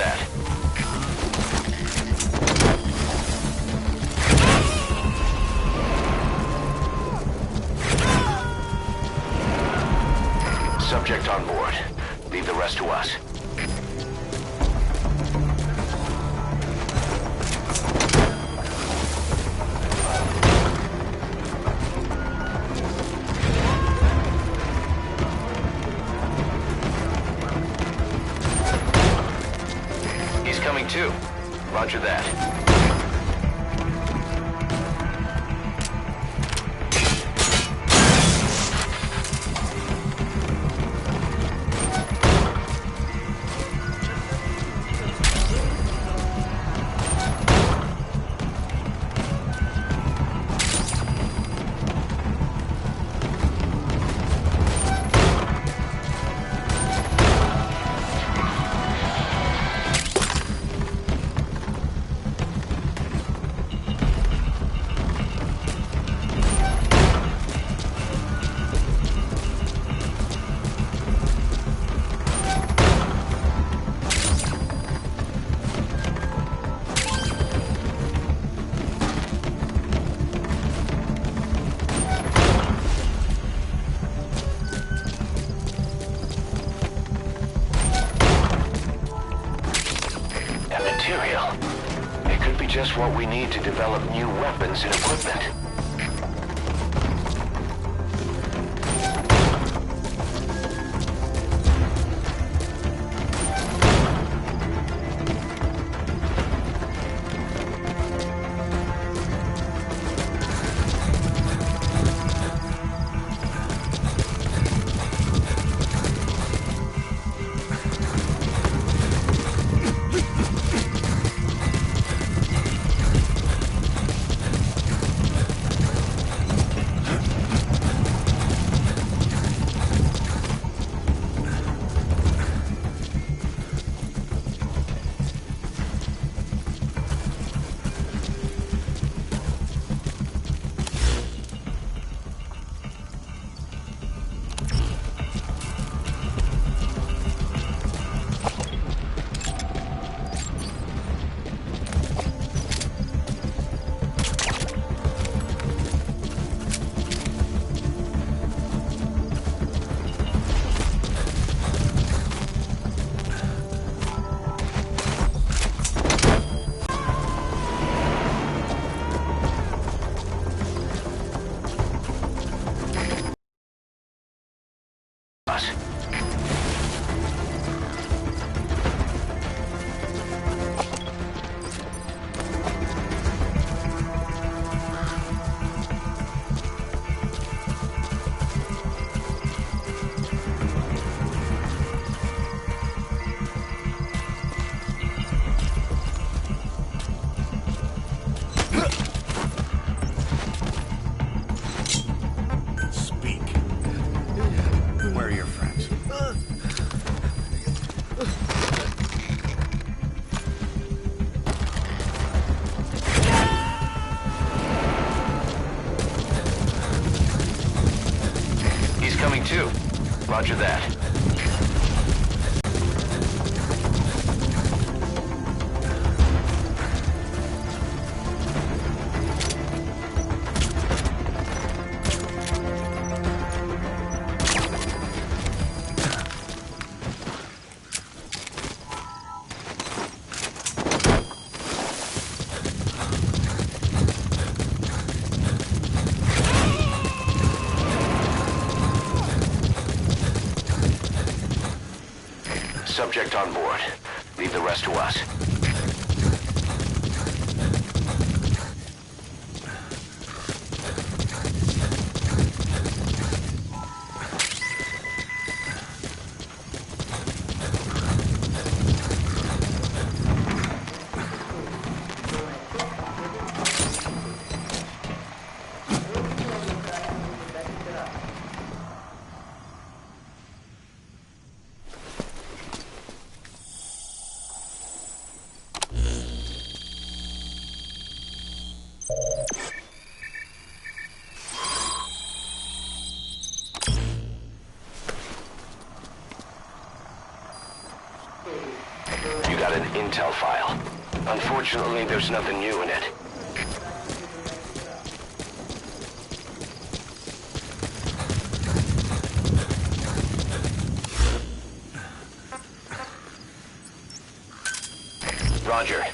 that. Subject on board. Leave the rest to us. He's coming too. Roger that. It could be just what we need to develop new weapons and equipment. Coming too. Roger that. Subject on board. Leave the rest to us. intel file. Unfortunately, there's nothing new in it. Roger.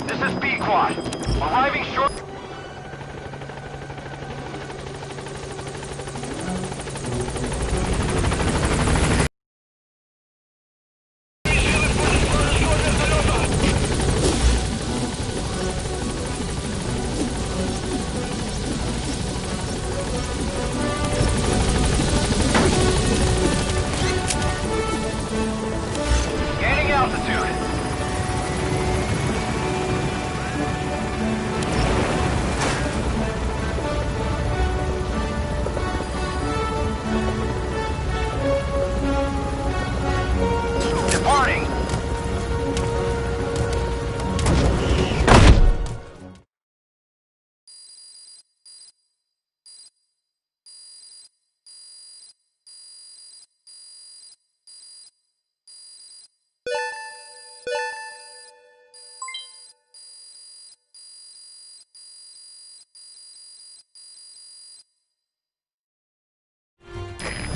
This is B-Quad. Arriving short... Gaining altitude. Departing.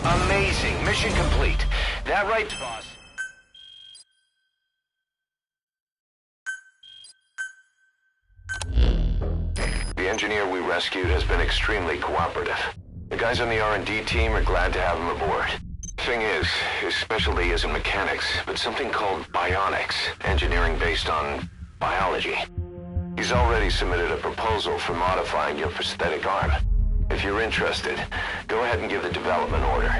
Amazing. Mission complete. That right, boss? The engineer we rescued has been extremely cooperative. The guys on the R&D team are glad to have him aboard. Thing is, his specialty isn't mechanics, but something called bionics, engineering based on biology. He's already submitted a proposal for modifying your prosthetic arm. If you're interested, go ahead and give the development order.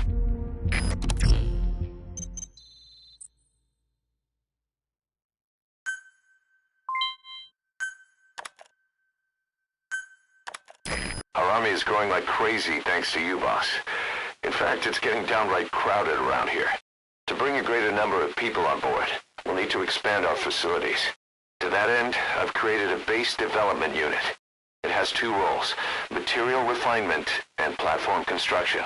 Our army is growing like crazy thanks to you, boss. In fact, it's getting downright crowded around here. To bring a greater number of people on board, we'll need to expand our facilities. To that end, I've created a base development unit. It has two roles, material refinement and platform construction.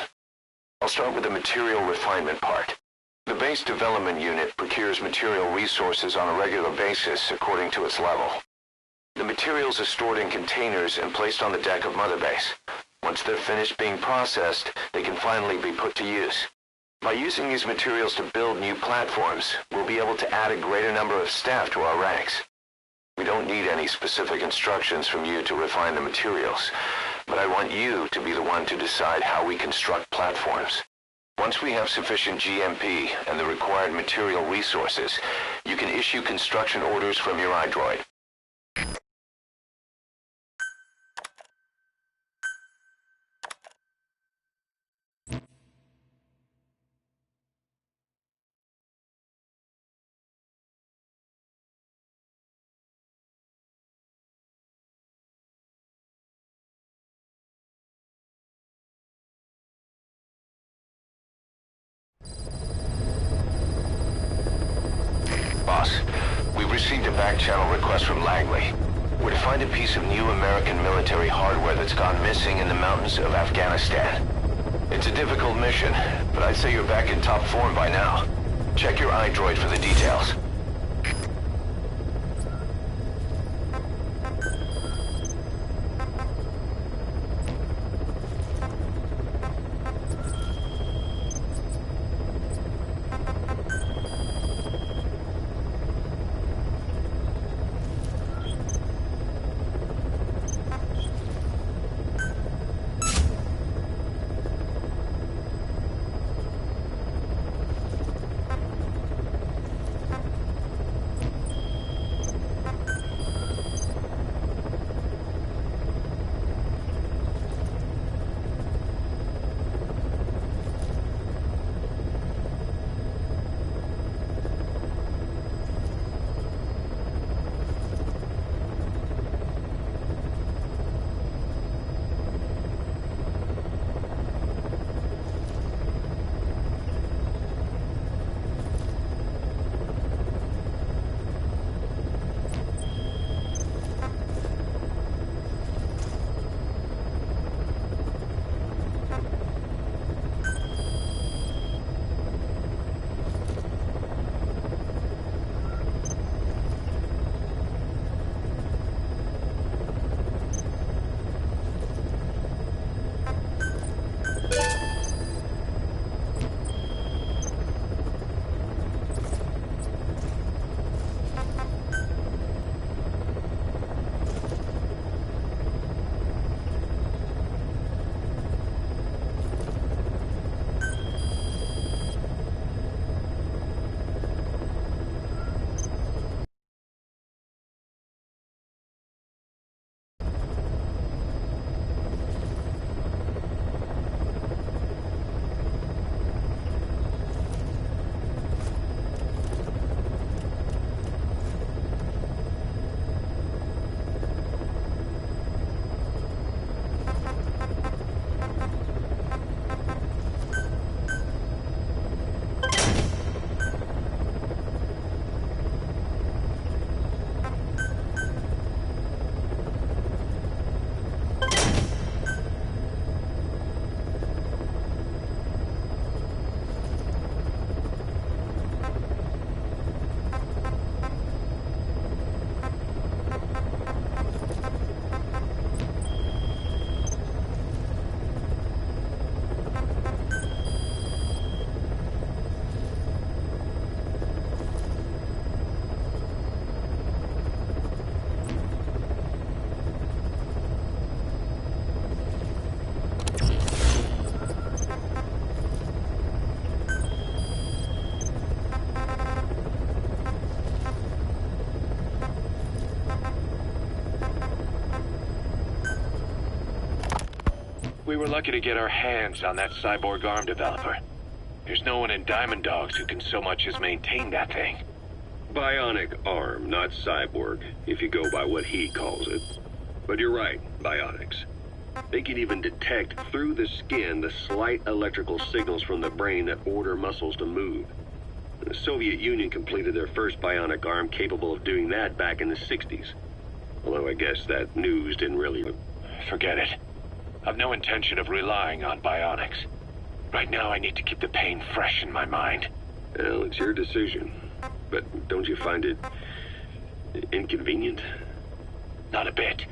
I'll start with the material refinement part. The base development unit procures material resources on a regular basis according to its level. The materials are stored in containers and placed on the deck of Mother Base. Once they're finished being processed, they can finally be put to use. By using these materials to build new platforms, we'll be able to add a greater number of staff to our ranks. We don't need any specific instructions from you to refine the materials, but I want you to be the one to decide how we construct platforms. Once we have sufficient GMP and the required material resources, you can issue construction orders from your iDroid. Boss, we've received a back-channel request from Langley. We're to find a piece of new American military hardware that's gone missing in the mountains of Afghanistan. It's a difficult mission, but I'd say you're back in top form by now. Check your iDroid for the details. were lucky to get our hands on that cyborg arm developer. There's no one in Diamond Dogs who can so much as maintain that thing. Bionic arm, not cyborg, if you go by what he calls it. But you're right, bionics. They can even detect through the skin the slight electrical signals from the brain that order muscles to move. The Soviet Union completed their first bionic arm capable of doing that back in the 60s. Although I guess that news didn't really... Forget it. I've no intention of relying on bionics. Right now I need to keep the pain fresh in my mind. Well, it's your decision. But don't you find it inconvenient? Not a bit.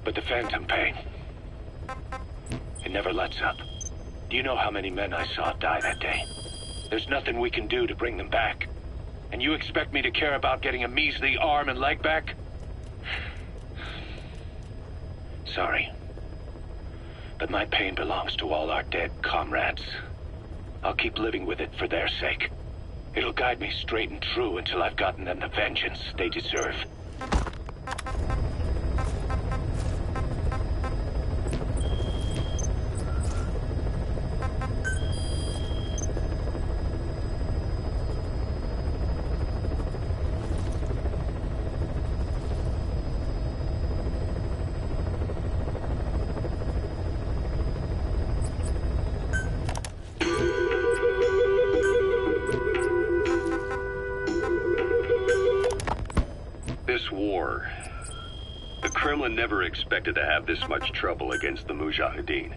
But the phantom pain, it never lets up. Do you know how many men I saw die that day? There's nothing we can do to bring them back. And you expect me to care about getting a measly arm and leg back? Sorry. But my pain belongs to all our dead comrades. I'll keep living with it for their sake. It'll guide me straight and true until I've gotten them the vengeance they deserve. This war, the Kremlin never expected to have this much trouble against the Mujahideen.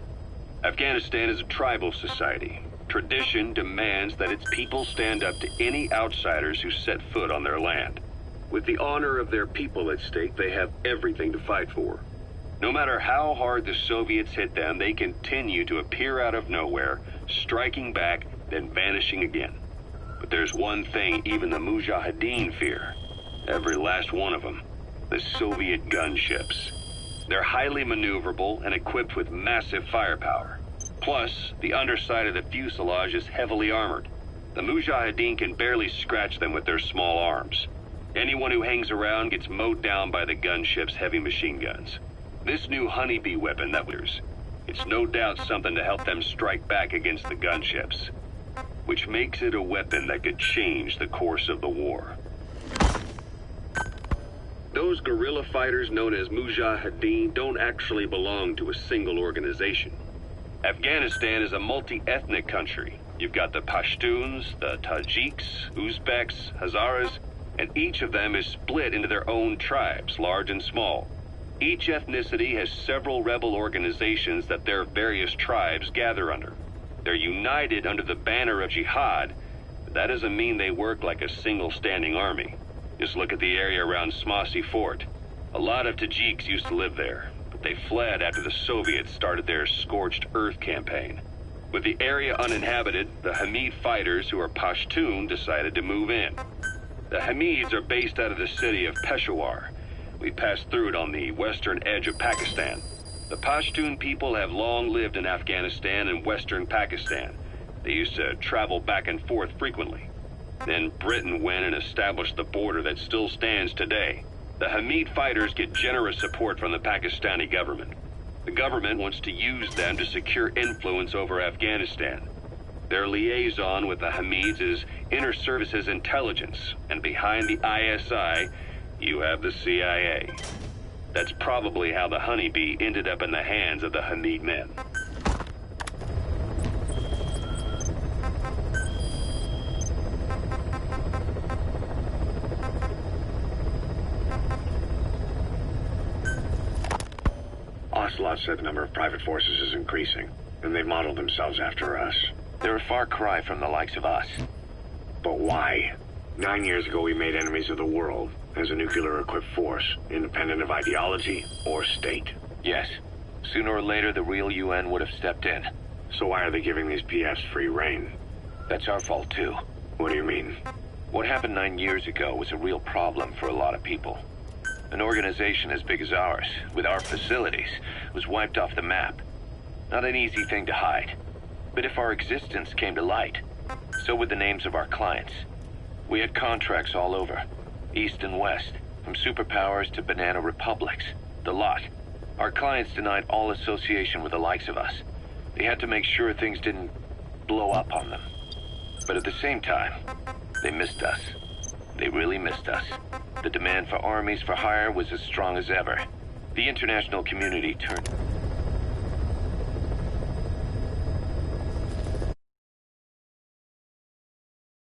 Afghanistan is a tribal society. Tradition demands that its people stand up to any outsiders who set foot on their land. With the honor of their people at stake, they have everything to fight for. No matter how hard the Soviets hit them, they continue to appear out of nowhere, striking back, then vanishing again. But there's one thing even the Mujahideen fear. Every last one of them. The Soviet gunships. They're highly maneuverable and equipped with massive firepower. Plus, the underside of the fuselage is heavily armored. The Mujahideen can barely scratch them with their small arms. Anyone who hangs around gets mowed down by the gunship's heavy machine guns. This new honeybee weapon that wears, it's no doubt something to help them strike back against the gunships, which makes it a weapon that could change the course of the war. Those guerrilla fighters known as Mujahideen don't actually belong to a single organization. Afghanistan is a multi-ethnic country. You've got the Pashtuns, the Tajiks, Uzbeks, Hazaras, and each of them is split into their own tribes, large and small. Each ethnicity has several rebel organizations that their various tribes gather under. They're united under the banner of jihad, but that doesn't mean they work like a single standing army. Just look at the area around Smasy Fort. A lot of Tajiks used to live there, but they fled after the Soviets started their Scorched Earth campaign. With the area uninhabited, the Hamid fighters, who are Pashtun, decided to move in. The Hamids are based out of the city of Peshawar. We passed through it on the western edge of Pakistan. The Pashtun people have long lived in Afghanistan and western Pakistan. They used to travel back and forth frequently. Then Britain went and established the border that still stands today. The Hamid fighters get generous support from the Pakistani government. The government wants to use them to secure influence over Afghanistan. Their liaison with the Hamids is Inter-Services Intelligence, and behind the ISI, you have the CIA. That's probably how the honeybee ended up in the hands of the Hamid men. Ocelot said the number of private forces is increasing, and they've modeled themselves after us. They're a far cry from the likes of us. But why? 9 years ago we made enemies of the world as a nuclear-equipped force, independent of ideology or state. Yes. Sooner or later, the real UN would have stepped in. So why are they giving these PFs free rein? That's our fault, too. What do you mean? What happened 9 years ago was a real problem for a lot of people. An organization as big as ours, with our facilities, was wiped off the map. Not an easy thing to hide. But if our existence came to light, so would the names of our clients. We had contracts all over, east and west, from superpowers to banana republics, the lot. Our clients denied all association with the likes of us. They had to make sure things didn't blow up on them. But at the same time, they missed us. They really missed us. The demand for armies for hire was as strong as ever. The international community turned...